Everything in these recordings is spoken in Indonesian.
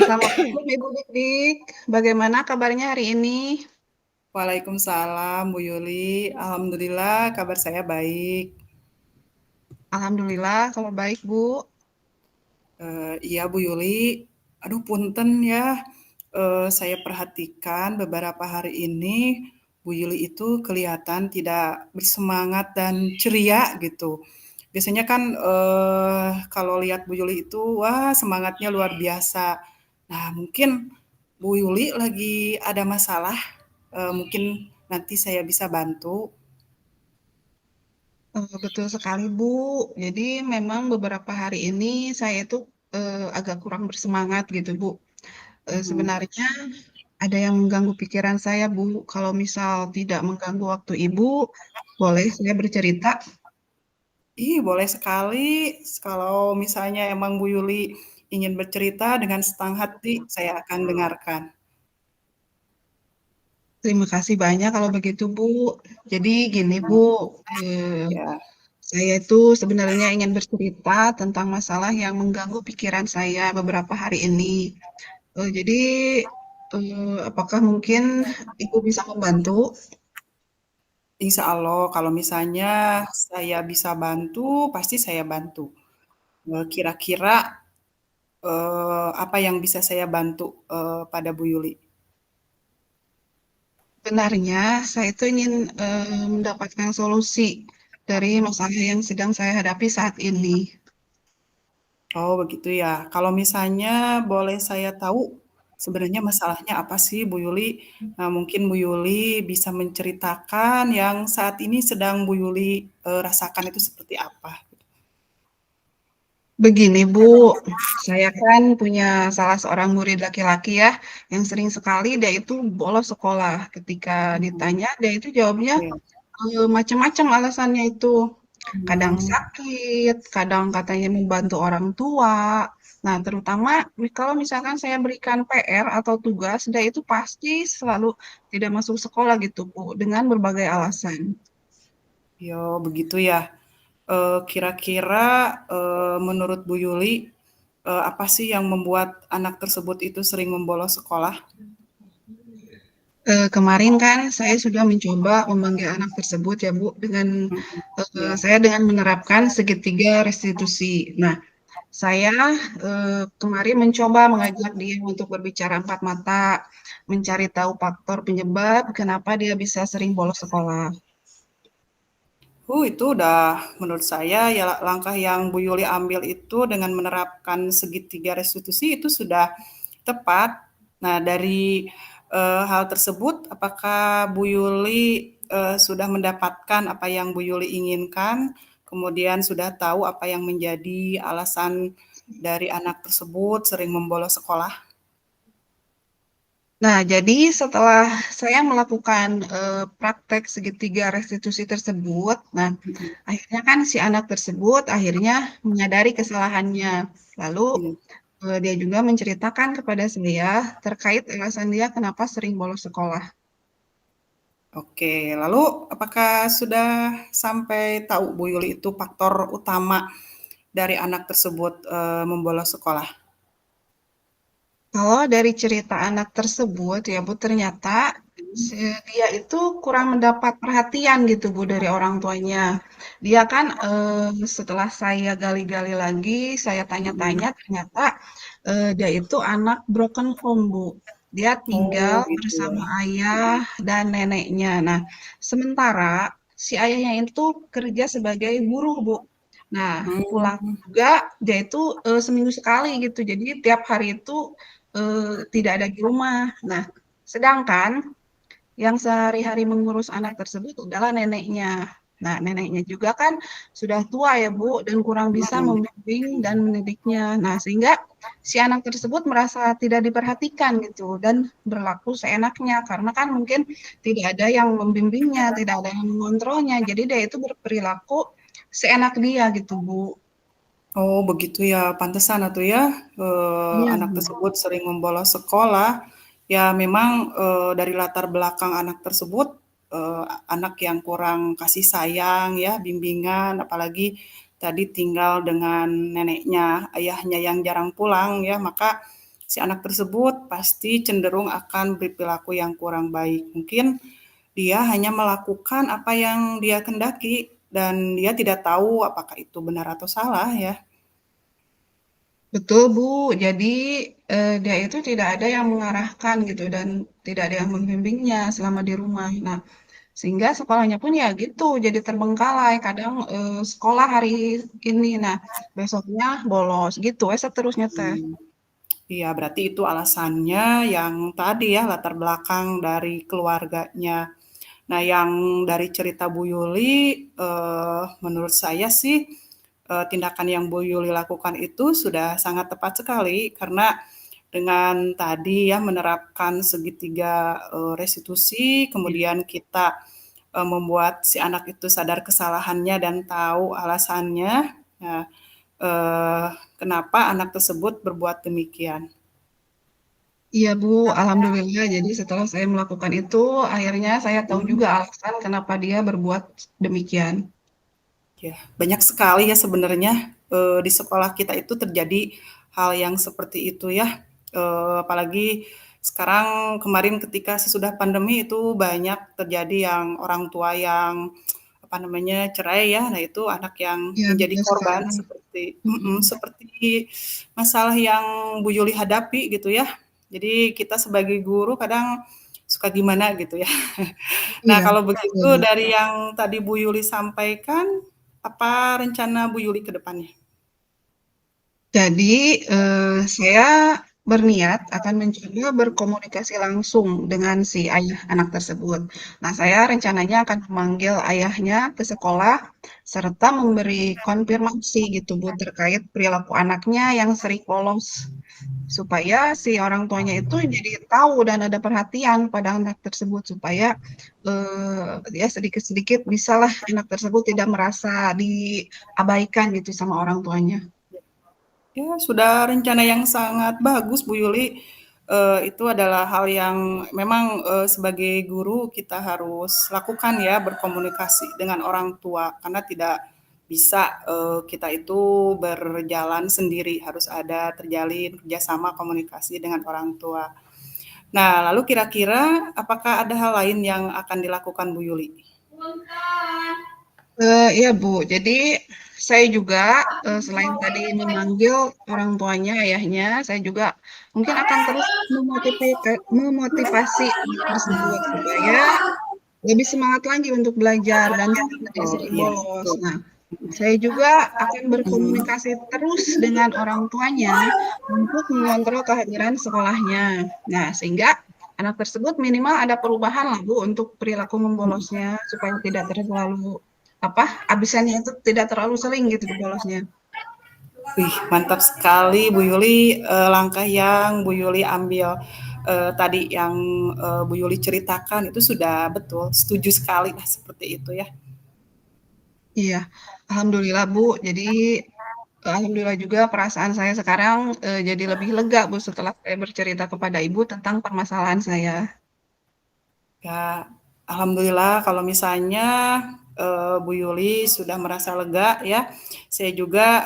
Selamat malam Ibu Dik-Dik. Bagaimana kabarnya hari ini? Waalaikumsalam Bu Yuli. Alhamdulillah kabar saya baik. Alhamdulillah kalau baik Bu. Iya Bu Yuli, aduh punten ya, saya perhatikan beberapa hari ini Bu Yuli itu kelihatan tidak bersemangat dan ceria gitu. Biasanya kan, kalau lihat Bu Yuli itu, wah semangatnya luar biasa. Nah mungkin Bu Yuli lagi ada masalah, mungkin nanti saya bisa bantu. Betul sekali Bu. Jadi memang beberapa hari ini saya itu agak kurang bersemangat gitu Bu. Mhm. Sebenarnya ada yang mengganggu pikiran saya Bu. Kalau misal tidak mengganggu waktu Ibu, boleh saya bercerita? Ih, boleh sekali. Kalau misalnya emang Bu Yuli ingin bercerita dengan senang hati, saya akan dengarkan. Terima kasih banyak kalau begitu Bu. Jadi gini Bu, eh, Ya, saya itu sebenarnya ingin bercerita tentang masalah yang mengganggu pikiran saya beberapa hari ini. Jadi, apakah mungkin Ibu bisa membantu? insya Allah kalau misalnya saya bisa bantu, pasti saya bantu. Kira-kira apa yang bisa saya bantu pada Bu Yuli? Sebenarnya saya itu ingin mendapatkan solusi dari masalah yang sedang saya hadapi saat ini. Oh, begitu ya. Kalau misalnya boleh saya tahu sebenarnya masalahnya apa sih Bu Yuli? Nah, mungkin Bu Yuli bisa menceritakan yang saat ini sedang Bu Yuli rasakan itu seperti apa? Begini Bu, saya kan punya salah seorang murid laki-laki ya, yang sering sekali dia itu bolos sekolah. Ketika Mhm. ditanya, dia itu jawabnya Oke. macam-macam alasannya itu. Kadang Hmm, sakit, kadang katanya membantu orang tua. Nah, terutama kalau misalkan saya berikan PR atau tugas, dia itu pasti selalu tidak masuk sekolah gitu, Bu, dengan berbagai alasan. yo begitu ya. Kira-kira menurut Bu Yuli apa sih yang membuat anak tersebut itu sering membolos sekolah? Kemarin kan saya sudah mencoba memanggil anak tersebut ya, Bu, dengan Mhm. Ya. saya dengan menerapkan segitiga restitusi. Nah, saya kemarin mencoba mengajak dia untuk berbicara empat mata, mencari tahu faktor penyebab kenapa dia bisa sering bolos sekolah. Itu udah menurut saya ya langkah yang Bu Yuli ambil itu dengan menerapkan segitiga restitusi itu sudah tepat. Nah, dari hal tersebut, apakah Bu Yuli sudah mendapatkan apa yang Bu Yuli inginkan, kemudian sudah tahu apa yang menjadi alasan dari anak tersebut sering membolos sekolah? Nah, jadi setelah saya melakukan praktek segitiga restitusi tersebut, nah Mhm. akhirnya kan si anak tersebut akhirnya menyadari kesalahannya. Lalu Iya. dia juga menceritakan kepada saya terkait alasan dia kenapa sering bolos sekolah. Oke, lalu apakah sudah sampai tahu Bu Yuli itu faktor utama dari anak tersebut membolos sekolah? Kalau dari cerita anak tersebut ya Bu, ternyata dia itu kurang mendapat perhatian gitu Bu dari orang tuanya. Dia kan setelah saya gali-gali lagi, saya Mhm. tanya-tanya, ternyata dia itu anak broken home Bu. Dia tinggal Oh gitu ya. bersama ayah dan neneknya. Nah, sementara si ayahnya itu kerja sebagai buruh Bu. Nah, pulang Hmm, juga dia itu seminggu sekali gitu. Jadi tiap hari itu tidak ada di rumah. Nah, sedangkan yang sehari-hari mengurus anak tersebut adalah neneknya. Nah, neneknya juga kan sudah tua ya, Bu, dan kurang bisa mhm. membimbing dan mendidiknya. Nah, sehingga si anak tersebut merasa tidak diperhatikan gitu dan berlaku seenaknya karena kan mungkin tidak ada yang membimbingnya, tidak ada yang mengontrolnya. Jadi dia itu berperilaku seenak dia gitu, Bu. Oh begitu ya, pantesan atuh ya, Iya, anak Bu. tersebut sering membolos sekolah. Ya memang, dari latar belakang anak tersebut, anak yang kurang kasih sayang ya, bimbingan, apalagi tadi tinggal dengan neneknya, ayahnya yang jarang pulang ya, maka si anak tersebut pasti cenderung akan berperilaku yang kurang baik. Mungkin dia hanya melakukan apa yang dia kendaki dan dia tidak tahu apakah itu benar atau salah ya. Betul, Bu. Jadi dia itu tidak ada yang mengarahkan gitu dan tidak ada yang membimbingnya selama di rumah. Nah, sehingga sekolahnya pun ya gitu, jadi terbengkalai. Kadang sekolah hari ini, nah besoknya bolos gitu, seterusnya teh. Iya, berarti itu alasannya yang tadi ya, latar belakang dari keluarganya. Nah, yang dari cerita Bu Yuli, menurut saya sih, tindakan yang Bu Yuli lakukan itu sudah sangat tepat sekali, karena dengan tadi ya menerapkan segitiga, restitusi, Iya. kemudian kita, membuat si anak itu sadar kesalahannya dan tahu alasannya, nah, eee, kenapa anak tersebut berbuat demikian. Iya Bu, alhamdulillah. Jadi setelah saya melakukan itu, akhirnya saya tahu Mhm. juga alasan kenapa dia berbuat demikian. Ya, banyak sekali ya sebenarnya, di sekolah kita itu terjadi hal yang seperti itu ya, apalagi sekarang kemarin ketika sesudah pandemi itu banyak terjadi yang orang tua yang, apa namanya, cerai ya. Nah itu anak yang Iya, menjadi betul korban sekali. seperti Mm-mm. seperti masalah yang Bu Yuli hadapi gitu ya. Jadi kita sebagai guru kadang suka gimana gitu ya. Nah, Iya, kalau betul begitu Bu. dari yang tadi Bu Yuli sampaikan, apa rencana Bu Yuli ke depannya? Jadi, saya berniat akan mencoba berkomunikasi langsung dengan si ayah anak tersebut. Nah, saya rencananya akan memanggil ayahnya ke sekolah serta memberi konfirmasi gitu Bu terkait perilaku anaknya yang sering bolos. Supaya si orang tuanya itu jadi tahu dan ada perhatian pada anak tersebut supaya ya sedikit-sedikit bisalah anak tersebut tidak merasa diabaikan gitu sama orang tuanya. Ya, sudah rencana yang sangat bagus Bu Yuli. Itu adalah hal yang memang, sebagai guru kita harus lakukan ya, berkomunikasi dengan orang tua, karena tidak bisa, kita itu berjalan sendiri, harus ada terjalin kerjasama komunikasi dengan orang tua. Nah, lalu kira-kira apakah ada hal lain yang akan dilakukan Bu Yuli? Iya Bu, jadi saya juga selain tadi memanggil orang tuanya, ayahnya, saya juga mungkin akan terus memotivasi anak tersebut supaya lebih semangat lagi untuk belajar dan tidak Oh, sering iya, bolos. betul. Nah, saya juga akan berkomunikasi terus dengan orang tuanya untuk mengontrol kehadiran sekolahnya. Nah, sehingga anak tersebut minimal ada perubahan lah Bu untuk perilaku membolosnya supaya tidak terlalu apa abisannya itu tidak terlalu sering gitu bolosnya. Wih, mantap sekali Bu Yuli, langkah yang Bu Yuli ambil, tadi yang, Bu Yuli ceritakan itu sudah betul, setuju sekali lah seperti itu ya. Iya, alhamdulillah Bu. Jadi alhamdulillah juga perasaan saya sekarang jadi lebih lega Bu setelah saya bercerita kepada Ibu tentang permasalahan saya. Ya, alhamdulillah kalau misalnya, Bu Yuli sudah merasa lega ya, saya juga,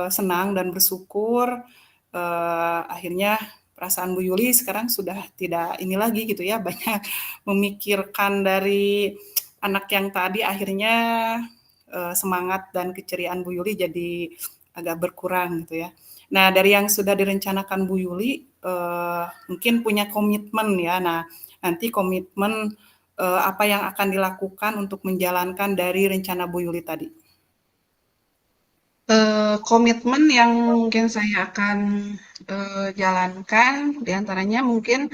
senang dan bersyukur, akhirnya perasaan Bu Yuli sekarang sudah tidak ini lagi gitu ya, banyak memikirkan dari anak yang tadi akhirnya, semangat dan keceriaan Bu Yuli jadi agak berkurang gitu ya. Nah, dari yang sudah direncanakan Bu Yuli, mungkin punya komitmen ya. Nah, nanti komitmen, apa yang akan dilakukan untuk menjalankan dari rencana Bu Yuli tadi? Komitmen yang mungkin saya akan jalankan diantaranya mungkin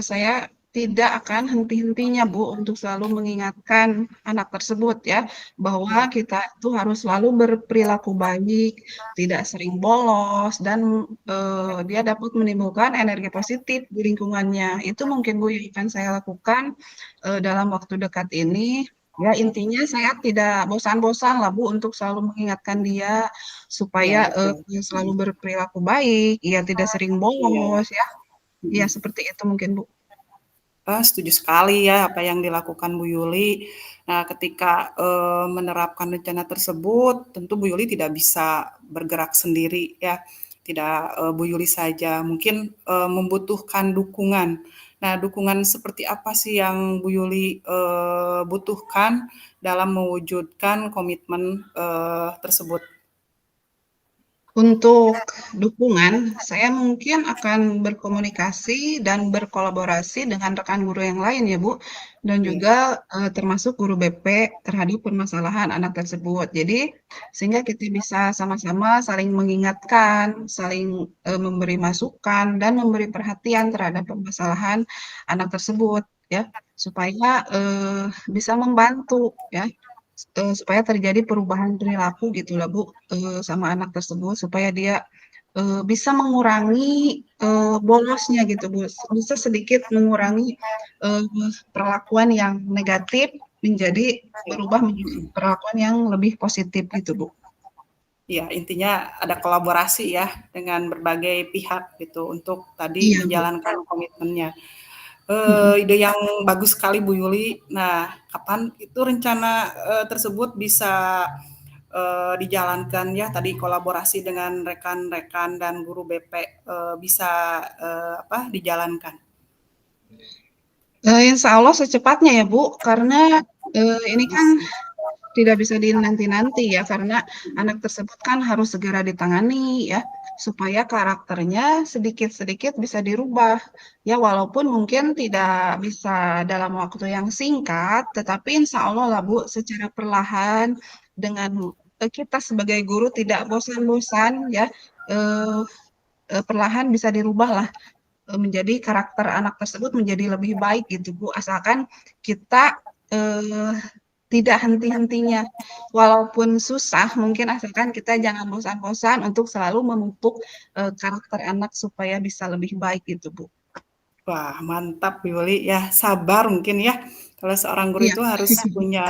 saya tidak akan henti-hentinya Bu untuk selalu mengingatkan anak tersebut ya bahwa Ya, kita itu harus selalu berperilaku baik, tidak sering bolos dan dia dapat menimbulkan energi positif di lingkungannya. Itu mungkin Bu yang akan saya lakukan dalam waktu dekat ini. Ya, intinya saya tidak bosan-bosan lah Bu untuk selalu mengingatkan dia supaya iya betul. dia selalu berperilaku baik, ia tidak sering Iya, bolos ya. Ya, mhm. seperti itu mungkin Bu. Setuju sekali ya apa yang dilakukan Bu Yuli. Nah, ketika, menerapkan rencana tersebut, tentu Bu Yuli tidak bisa bergerak sendiri ya, tidak Bu Yuli saja, mungkin membutuhkan dukungan. Nah, dukungan seperti apa sih yang Bu Yuli butuhkan dalam mewujudkan komitmen tersebut? Untuk dukungan, saya mungkin akan berkomunikasi dan berkolaborasi dengan rekan guru yang lain ya, Bu, dan Iya, juga, termasuk guru BP terhadap permasalahan anak tersebut. Jadi, sehingga kita bisa sama-sama saling mengingatkan, saling, memberi masukan, dan memberi perhatian terhadap permasalahan anak tersebut ya, supaya, bisa membantu ya. Supaya terjadi perubahan perilaku gitulah Bu, sama anak tersebut supaya dia, bisa mengurangi, bolosnya gitu Bu, bisa sedikit mengurangi, perlakuan yang negatif menjadi iya. berubah menjadi perlakuan yang lebih positif gitu Bu. Iya, intinya ada kolaborasi ya dengan berbagai pihak gitu untuk tadi Iya Bu, menjalankan komitmennya. mhm. Ide yang bagus sekali Bu Yuli. Nah, kapan itu rencana tersebut bisa dijalankan ya? Tadi kolaborasi dengan rekan-rekan dan guru BP bisa apa dijalankan. Insya Allah secepatnya ya Bu, karena, ini kan tidak bisa dinanti-nanti ya, karena anak tersebut kan harus segera ditangani ya, supaya karakternya sedikit-sedikit bisa dirubah. Ya walaupun mungkin tidak bisa dalam waktu yang singkat, tetapi insya Allah lah Bu, secara perlahan dengan kita sebagai guru tidak bosan-bosan ya, eee perlahan bisa dirubah lah, menjadi karakter anak tersebut menjadi lebih baik gitu Bu, asalkan kita, eee tidak henti-hentinya. Walaupun susah, mungkin asalkan kita jangan bosan-bosan untuk selalu memupuk, karakter anak supaya bisa lebih baik gitu, Bu. Wah, mantap Bu Yuli ya, sabar mungkin ya. Kalau seorang guru Iya, itu harus punya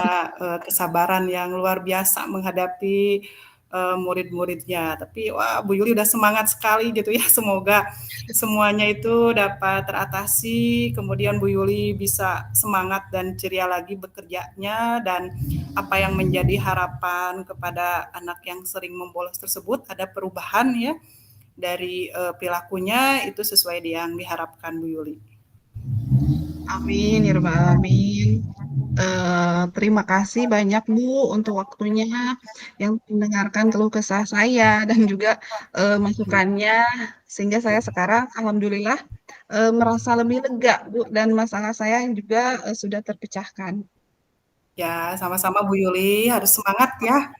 kesabaran yang luar biasa menghadapi murid-muridnya. Tapi wah, Bu Yuli udah semangat sekali gitu ya. Semoga semuanya itu dapat teratasi. Kemudian Bu Yuli bisa semangat dan ceria lagi bekerjanya dan apa yang menjadi harapan kepada anak yang sering membolos tersebut ada perubahan ya dari perilakunya itu sesuai yang diharapkan Bu Yuli. amin ya rabbal alamin. Terima kasih banyak, Bu, untuk waktunya yang mendengarkan keluh kesah saya dan juga, masukannya, sehingga saya sekarang alhamdulillah, merasa lebih lega, Bu, dan masalah saya juga, sudah terpecahkan. Ya, sama-sama Bu Yuli harus semangat ya.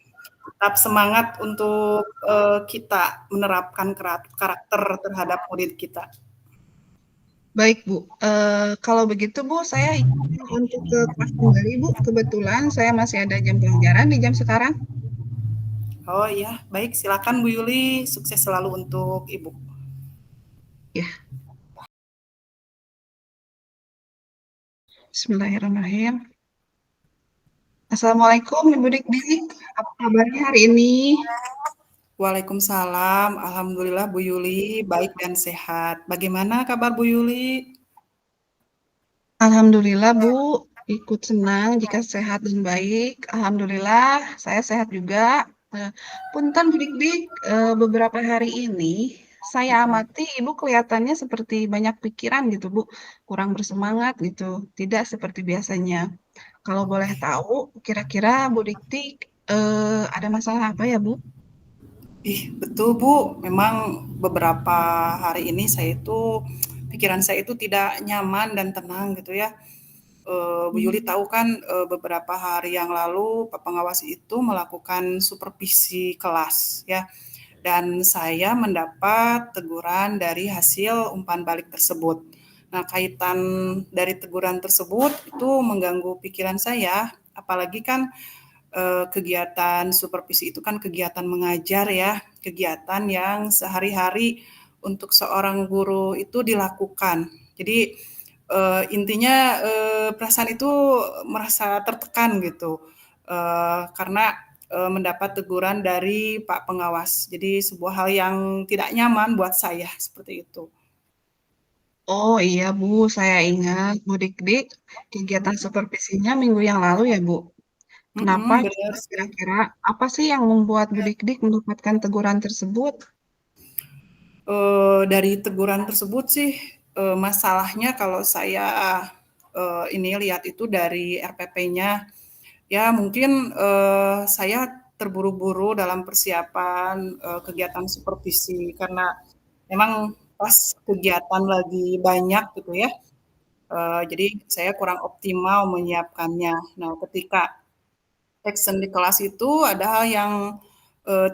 Tetap semangat untuk kita menerapkan karakter terhadap murid kita. Baik, Bu. Kalau begitu, Bu, saya izin untuk ke kelas kembali, Bu. Kebetulan saya masih ada jam pelajaran di jam sekarang. Oh iya, baik silakan Bu Yuli, sukses selalu untuk Ibu. Ya, bismillahirrahmanirrahim. Assalamualaikum, Ibu Dik-Dik. Apa kabarnya hari ini? Waalaikumsalam, alhamdulillah Bu Yuli baik dan sehat. Bagaimana kabar Bu Yuli? Alhamdulillah, Bu. Ikut senang jika sehat dan baik. Alhamdulillah, saya sehat juga. Punten, Bu Dik-Dik, beberapa hari ini saya amati Ibu kelihatannya seperti banyak pikiran gitu, Bu. Kurang bersemangat gitu. Tidak seperti biasanya. Kalau boleh tahu, kira-kira Bu Dik-Dik ada masalah apa ya, Bu? Ih, betul Bu. Memang beberapa hari ini saya itu pikiran saya itu tidak nyaman dan tenang gitu ya. Bu Yuli Hmm. tahu kan beberapa hari yang lalu Pak Pengawas itu melakukan supervisi kelas ya. Dan saya mendapat teguran dari hasil umpan balik tersebut. Nah, kaitan dari teguran tersebut itu mengganggu pikiran saya, apalagi kan kegiatan supervisi itu kan kegiatan mengajar ya, kegiatan yang sehari-hari untuk seorang guru itu dilakukan. Jadi intinya perasaan itu merasa tertekan gitu karena mendapat teguran dari Pak Pengawas. Jadi sebuah hal yang tidak nyaman buat saya seperti itu. Oh iya, Bu, saya ingat Bu Dik-Dik kegiatan supervisinya minggu yang lalu ya, Bu. Kenapa Mm-mm, coba benar sih. kira-kira? Apa sih yang membuat Bu Dik-Dik mendapatkan teguran tersebut? Dari teguran tersebut sih, masalahnya kalau saya, ini lihat itu dari RPP-nya, ya mungkin, saya terburu-buru dalam persiapan, kegiatan supervisi karena memang pas kegiatan lagi banyak gitu ya, jadi saya kurang optimal menyiapkannya. Nah, ketika action di kelas itu ada hal yang,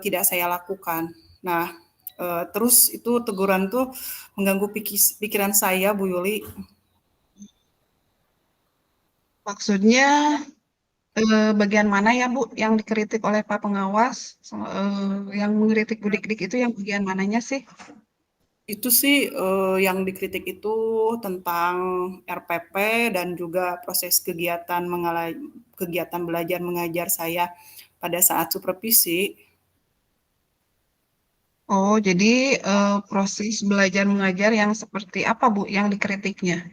tidak saya lakukan. Nah, terus itu teguran tuh mengganggu pikiran saya, Bu Yuli. Maksudnya bagian mana ya Bu yang dikritik oleh Pak Pengawas? Yang mengkritik Bu Dik-Dik itu yang bagian mananya sih? Itu sih, yang dikritik itu tentang RPP dan juga proses kegiatan belajar mengajar saya pada saat supervisi. Oh, jadi proses belajar mengajar yang seperti apa Bu yang dikritiknya?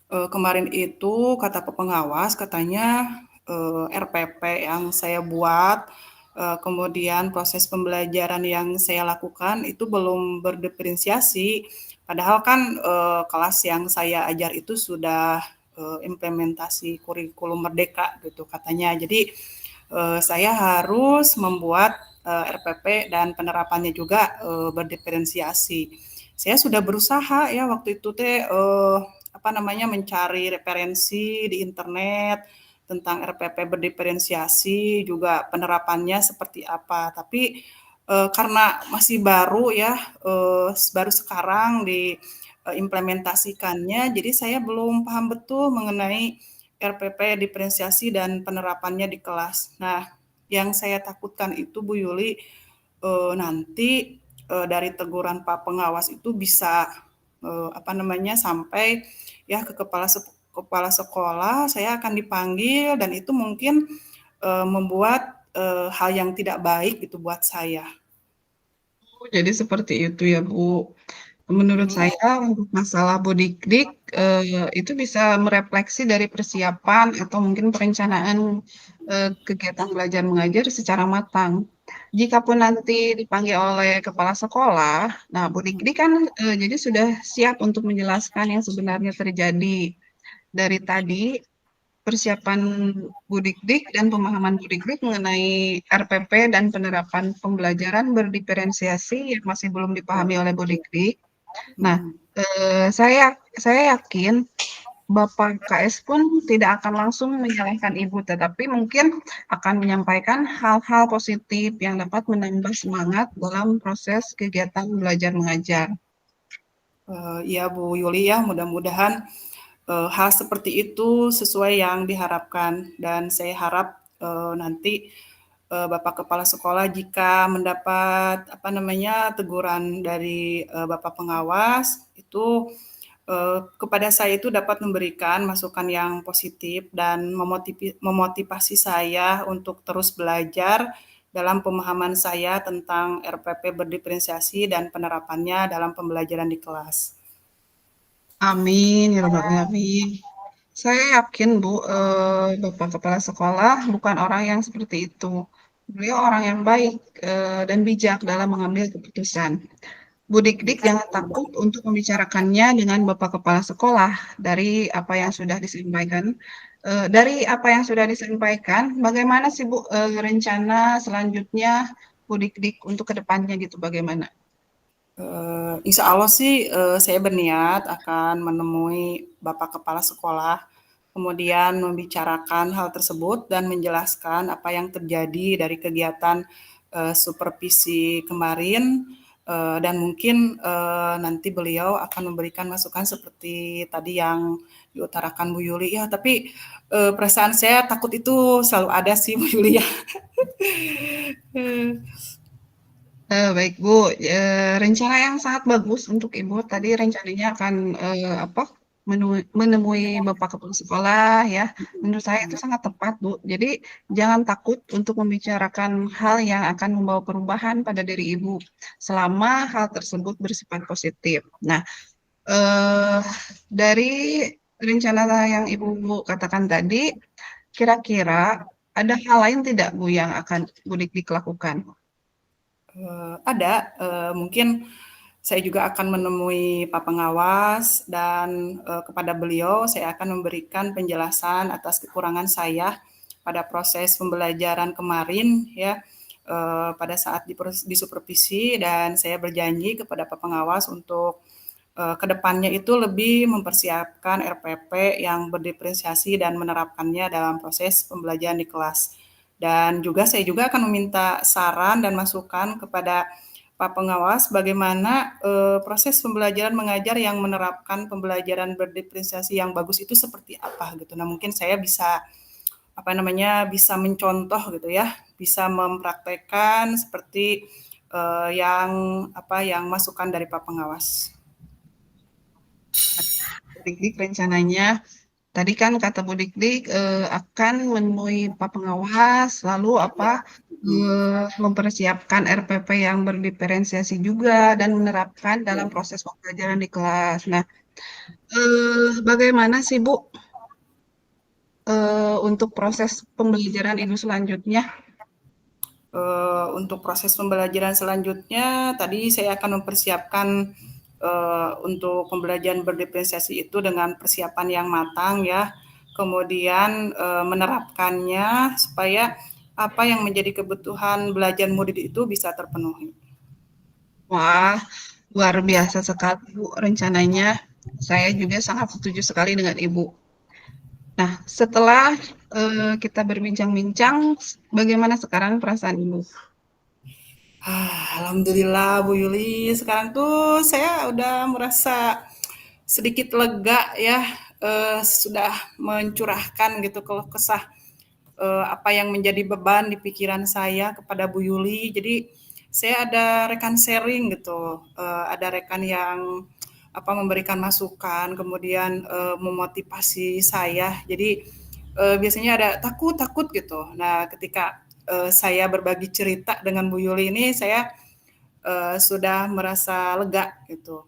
Kemarin itu kata pengawas katanya, RPP yang saya buat, kemudian proses pembelajaran yang saya lakukan itu belum berdiferensiasi, padahal kan, kelas yang saya ajar itu sudah, implementasi kurikulum merdeka gitu katanya. Jadi, saya harus membuat, RPP dan penerapannya juga, berdiferensiasi. Saya sudah berusaha ya waktu itu teh, apa namanya, mencari referensi di internet tentang RPP berdiferensiasi, juga penerapannya seperti apa. Tapi, karena masih baru ya, baru sekarang diimplementasikannya, jadi saya belum paham betul mengenai RPP diferensiasi dan penerapannya di kelas. Nah, yang saya takutkan itu Bu Yuli, nanti, dari teguran Pak Pengawas itu bisa, apa namanya, sampai ya ke kepala sekolah, saya akan dipanggil dan itu mungkin, membuat, hal yang tidak baik gitu buat saya. Oh, jadi seperti itu ya Bu. Menurut Mhm, saya untuk masalah Bodikdik itu bisa merefleksi dari persiapan atau mungkin perencanaan kegiatan belajar mengajar secara matang. Jikapun nanti dipanggil oleh kepala sekolah, nah Bodikdik kan jadi sudah siap untuk menjelaskan yang sebenarnya terjadi dari tadi persiapan Bodikdik dan pemahaman Bodikdik mengenai RPP dan penerapan pembelajaran berdiferensiasi yang masih belum dipahami oleh Bodikdik. Nah, mhm. saya yakin Bapak KS pun tidak akan langsung menyalahkan Ibu, tetapi mungkin akan menyampaikan hal-hal positif yang dapat menambah semangat dalam proses kegiatan belajar mengajar. Iya Bu Yuli ya, mudah-mudahan, hal seperti itu sesuai yang diharapkan dan saya harap, nanti, Bapak kepala sekolah jika mendapat, apa namanya, teguran dari, Bapak pengawas, itu, kepada saya itu dapat memberikan masukan yang positif dan memotivasi saya untuk terus belajar dalam pemahaman saya tentang RPP berdiferensiasi dan penerapannya dalam pembelajaran di kelas. Amin, ya rabbal alamin. Saya yakin, Bu, Bapak Kepala Sekolah bukan orang yang seperti itu. Beliau orang yang baik dan bijak dalam mengambil keputusan. Bu Dik-Dik jangan takut untuk membicarakannya dengan Bapak Kepala Sekolah dari apa yang sudah disampaikan. Dari apa yang sudah disampaikan, bagaimana sih Bu rencana selanjutnya Bu Dik-Dik untuk ke depannya gitu bagaimana? Insya Allah sih saya berniat akan menemui Bapak Kepala Sekolah, kemudian membicarakan hal tersebut dan menjelaskan apa yang terjadi dari kegiatan supervisi kemarin dan mungkin nanti beliau akan memberikan masukan seperti tadi yang diutarakan Bu Yuli ya. Tapi perasaan saya takut itu selalu ada sih Bu Yuli ya. Baik Bu, rencana yang sangat bagus untuk Ibu. Tadi rencananya akan apa? Menemui Bapak Kepala Sekolah ya. Menurut saya itu sangat tepat Bu. Jadi jangan takut untuk membicarakan hal yang akan membawa perubahan pada diri Ibu selama hal tersebut bersifat positif. Nah, eh, dari rencana yang Ibu katakan tadi, kira-kira ada hal lain tidak Bu yang akan Bu Dik lakukan? Ada, mungkin Saya juga akan menemui Pak Pengawas dan kepada beliau saya akan memberikan penjelasan atas kekurangan saya pada proses pembelajaran kemarin ya pada saat disupervisi dan saya berjanji kepada Pak Pengawas untuk kedepannya itu lebih mempersiapkan RPP yang berdiferensiasi dan menerapkannya dalam proses pembelajaran di kelas. Dan juga saya juga akan meminta saran dan masukan kepada Pak Pengawas bagaimana proses pembelajaran mengajar yang menerapkan pembelajaran berdiferensiasi yang bagus itu seperti apa gitu. Nah mungkin saya bisa apa namanya bisa mencontoh gitu ya, bisa mempraktekkan seperti yang apa yang masukan dari Pak Pengawas. Dik-dik rencananya tadi kan kata Bu Dik-dik akan menemui Pak Pengawas, lalu apa Ya. mempersiapkan RPP yang berdiferensiasi juga dan menerapkan dalam proses pembelajaran di kelas. Nah, bagaimana sih Bu untuk proses pembelajaran Ibu selanjutnya? Untuk proses pembelajaran selanjutnya, tadi saya akan mempersiapkan untuk pembelajaran berdiferensiasi itu dengan persiapan yang matang ya. Kemudian menerapkannya supaya apa yang menjadi kebutuhan belajar murid itu bisa terpenuhi. Wah, luar biasa sekali Bu rencananya. Saya juga sangat setuju sekali dengan Ibu. Nah, setelah kita berbincang-bincang, bagaimana sekarang perasaan Ibu? Alhamdulillah Bu Yuli, sekarang tuh saya udah merasa sedikit lega ya, sudah mencurahkan gitu keluh kesah apa yang menjadi beban di pikiran saya kepada Bu Yuli. Jadi saya ada rekan sharing gitu, ada rekan yang apa memberikan masukan, kemudian memotivasi saya. Jadi biasanya ada takut takut gitu. Nah ketika saya berbagi cerita dengan Bu Yuli ini, saya sudah merasa lega gitu.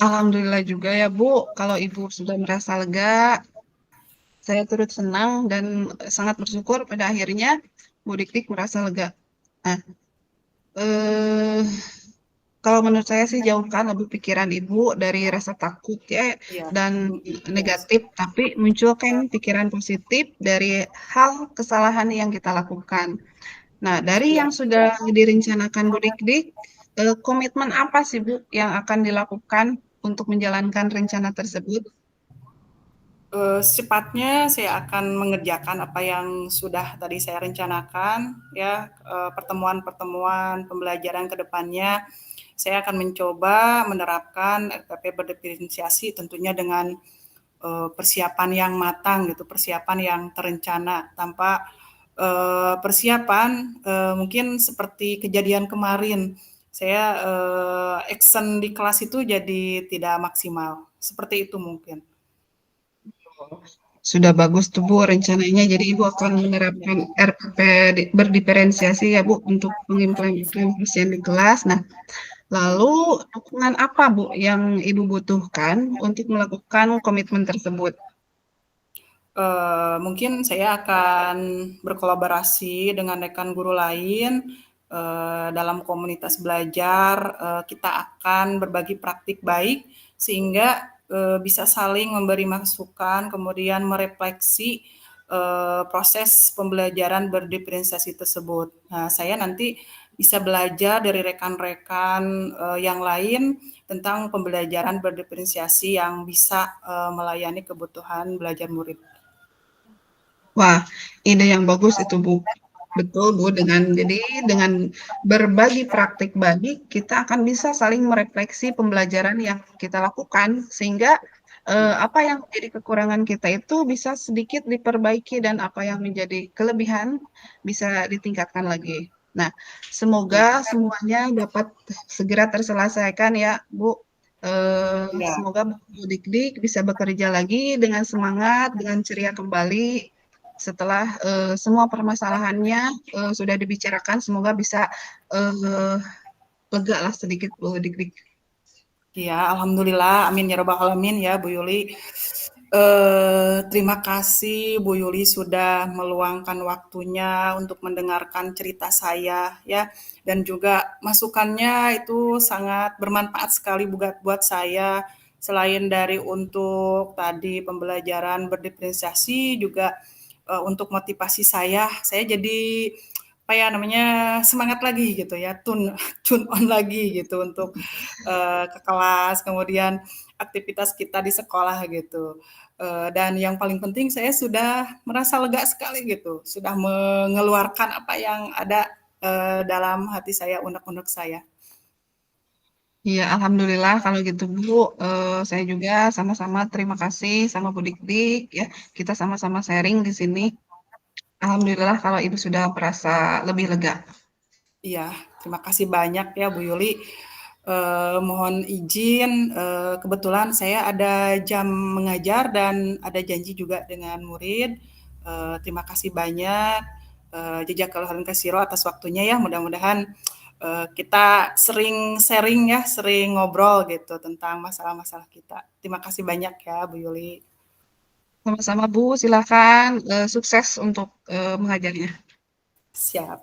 Alhamdulillah juga ya Bu, kalau Ibu sudah merasa lega, saya turut senang dan sangat bersyukur pada akhirnya Bu Dik-Dik merasa lega. Nah, eh, kalau menurut saya sih jauhkan lebih pikiran Ibu dari rasa takut ya Iya, dan iya, negatif, tapi munculkan pikiran positif dari hal kesalahan yang kita lakukan. Nah, dari iya. yang sudah direncanakan Bu Dik-Dik, komitmen apa sih Bu yang akan dilakukan untuk menjalankan rencana tersebut? Secepatnya saya akan mengerjakan apa yang sudah tadi saya rencanakan ya, pertemuan-pertemuan pembelajaran ke depannya saya akan mencoba menerapkan RPP berdiferensiasi tentunya dengan, persiapan yang matang gitu, persiapan yang terencana tanpa, persiapan, mungkin seperti kejadian kemarin saya, action di kelas itu jadi tidak maksimal, seperti itu mungkin. Sudah bagus tuh Bu rencananya. Jadi Ibu akan Ya. menerapkan RPP berdiferensiasi ya Bu untuk pengimplementasian di kelas. Nah, lalu dukungan apa Bu yang Ibu butuhkan untuk melakukan komitmen tersebut? Mungkin saya akan berkolaborasi dengan rekan guru lain dalam komunitas belajar. Kita akan berbagi praktik baik sehingga bisa saling memberi masukan, kemudian merefleksi proses pembelajaran berdiferensiasi tersebut. Nah, saya nanti bisa belajar dari rekan-rekan yang lain tentang pembelajaran berdiferensiasi yang bisa melayani kebutuhan belajar murid. Wah, ide yang bagus itu Bu. Betul Bu, dengan berbagi praktik baik, kita akan bisa saling merefleksi pembelajaran yang kita lakukan sehingga apa yang menjadi kekurangan kita itu bisa sedikit diperbaiki dan apa yang menjadi kelebihan bisa ditingkatkan lagi. Nah, semoga semuanya dapat segera terselesaikan ya Bu. Ya, Semoga Bu Dik-Dik bisa bekerja lagi dengan semangat, dengan ceria kembali setelah semua permasalahannya sudah dibicarakan, semoga bisa eh, lega lah sedikit Bu Dik-Dik. iya, alhamdulillah, amin ya robbal alamin ya Bu Yuli. Terima kasih Bu Yuli sudah meluangkan waktunya untuk mendengarkan cerita saya ya, dan juga masukannya itu sangat bermanfaat sekali buat saya. Selain dari untuk tadi pembelajaran berdiferensiasi juga untuk motivasi saya jadi apa ya namanya semangat lagi gitu ya, tune on lagi gitu untuk ke kelas, kemudian aktivitas kita di sekolah gitu. Dan yang paling penting saya sudah merasa lega sekali gitu, sudah mengeluarkan apa yang ada dalam hati saya, unek-unek saya. Iya, alhamdulillah kalau gitu Bu, saya juga sama-sama terima kasih sama Bu Dik-Dik ya, kita sama-sama sharing di sini. Alhamdulillah kalau Ibu sudah merasa lebih lega. Iya, terima kasih banyak ya Bu Yuli. Mohon izin, kebetulan saya ada jam mengajar dan ada janji juga dengan murid. Terima kasih banyak, Jazakallahu khairan katsiro atas waktunya ya. Mudah-mudahan kita sering sharing ya, sering ngobrol gitu tentang masalah-masalah kita. Terima kasih banyak ya Bu Yuli. Sama-sama Bu, silakan, sukses untuk, mengajarnya. Siap.